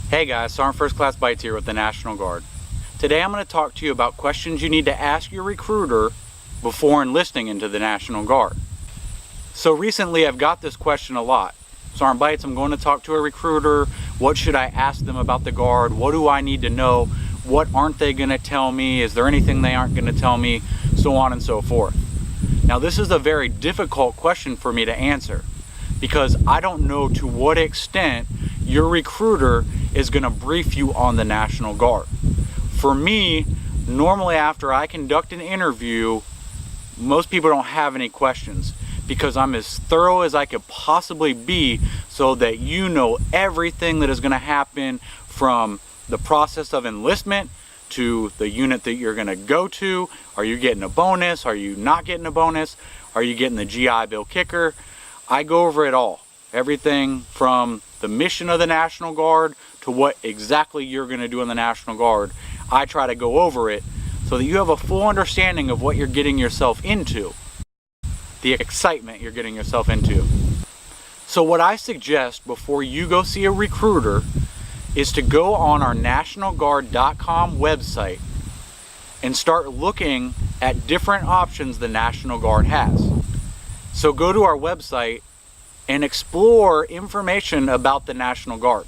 Hey guys, Sergeant First Class Beitz here with the National Guard. Today I'm going to talk to you about questions you need to ask your recruiter before enlisting into the National Guard. So recently I've got this question a lot. Sergeant Beitz, I'm going to talk to a recruiter. What should I ask them about the Guard? What do I need to know? What aren't they going to tell me? Is there anything they aren't going to tell me? So on and so forth. Now this is a very difficult question for me to answer because I don't know to what extent your recruiter is going to brief you on the National Guard. For me, normally after I conduct an interview, most people don't have any questions because I'm as thorough as I could possibly be so that you know everything that is going to happen from the process of enlistment to the unit that you're going to go to. Are you getting a bonus? Are you not getting a bonus? Are you getting the GI Bill kicker? I go over it all. Everything from the mission of the National Guard to what exactly you're going to do in the National Guard. I try to go over it so that you have a full understanding of what you're getting yourself into, the excitement you're getting yourself into. So what I suggest before you go see a recruiter is to go on our nationalguard.com website and start looking at different options the National Guard has. So go to our website and explore information about the National Guard.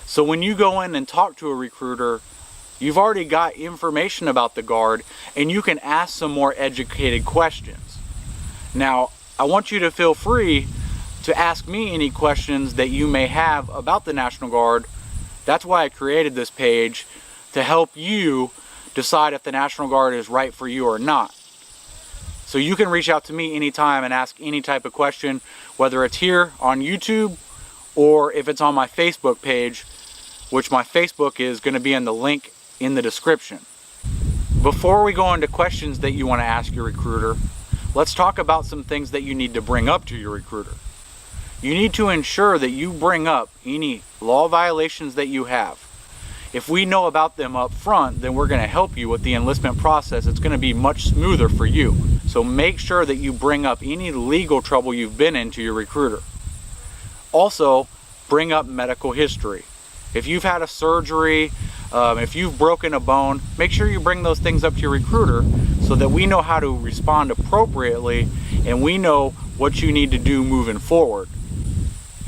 So when you go in and talk to a recruiter, you've already got information about the Guard and you can ask some more educated questions. Now, I want you to feel free to ask me any questions that you may have about the National Guard. That's why I created this page, to help you decide if the National Guard is right for you or not. So you can reach out to me anytime and ask any type of question, whether it's here on YouTube or if it's on my Facebook page, which my Facebook is going to be in the link in the description. Before we go into questions that you want to ask your recruiter, let's talk about some things that you need to bring up to your recruiter. You need to ensure that you bring up any law violations that you have. If we know about them up front, then we're going to help you with the enlistment process. It's going to be much smoother for you. So make sure that you bring up any legal trouble you've been in to your recruiter. Also, bring up medical history. If you've had a surgery, if you've broken a bone, make sure you bring those things up to your recruiter so that we know how to respond appropriately and we know what you need to do moving forward.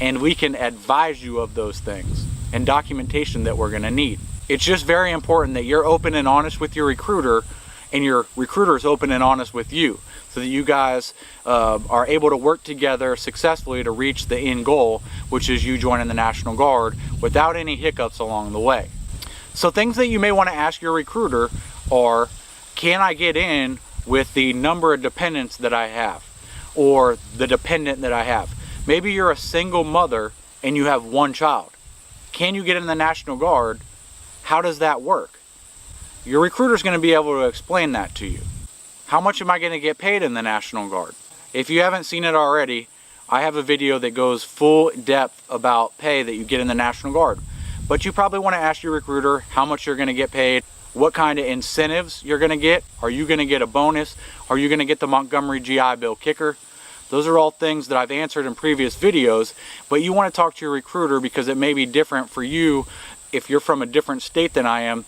And we can advise you of those things and documentation that we're going to need. It's just very important that you're open and honest with your recruiter and your recruiter is open and honest with you so that you guys are able to work together successfully to reach the end goal, which is you joining the National Guard without any hiccups along the way. So things that you may want to ask your recruiter are, can I get in with the number of dependents that I have or the dependent that I have? Maybe you're a single mother and you have one child. Can you get in the National Guard? How does that work? Your recruiter is going to be able to explain that to you. How much am I going to get paid in the National Guard? If you haven't seen it already, I have a video that goes full depth about pay that you get in the National Guard. But you probably want to ask your recruiter how much you're going to get paid, what kind of incentives you're going to get. Are you going to get a bonus? Are you going to get the Montgomery GI Bill kicker? Those are all things that I've answered in previous videos, but you want to talk to your recruiter because it may be different for you. If you're from a different state than I am,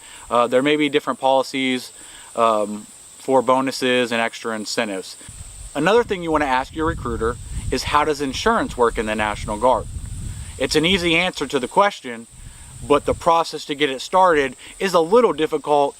there may be different policies for bonuses and extra incentives. Another thing you want to ask your recruiter is, how does insurance work in the National Guard? It's an easy answer to the question, but the process to get it started is a little difficult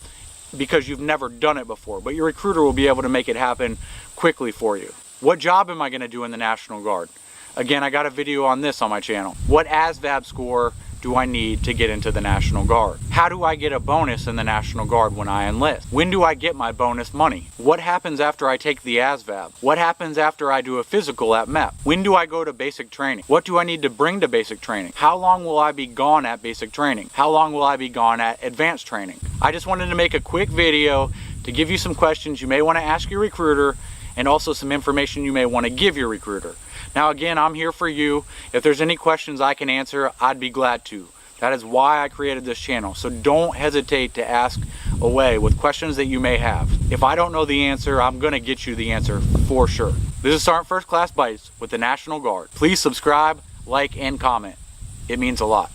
because you've never done it before, but your recruiter will be able to make it happen quickly for you. What job am I going to do in the National Guard? Again, I got a video on this on my channel. What ASVAB score do I need to get into the National Guard? How do I get a bonus in the National Guard when I enlist? When do I get my bonus money? What happens after I take the ASVAB? What happens after I do a physical at MEP? When do I go to basic training? What do I need to bring to basic training? How long will I be gone at basic training? How long will I be gone at advanced training? I just wanted to make a quick video to give you some questions you may want to ask your recruiter and also some information you may want to give your recruiter. Now again, I'm here for you. If there's any questions I can answer, I'd be glad to. That is why I created this channel. So don't hesitate to ask away with questions that you may have. If I don't know the answer, I'm going to get you the answer for sure. This is Sergeant First Class Beitz with the National Guard. Please subscribe, like, and comment. It means a lot.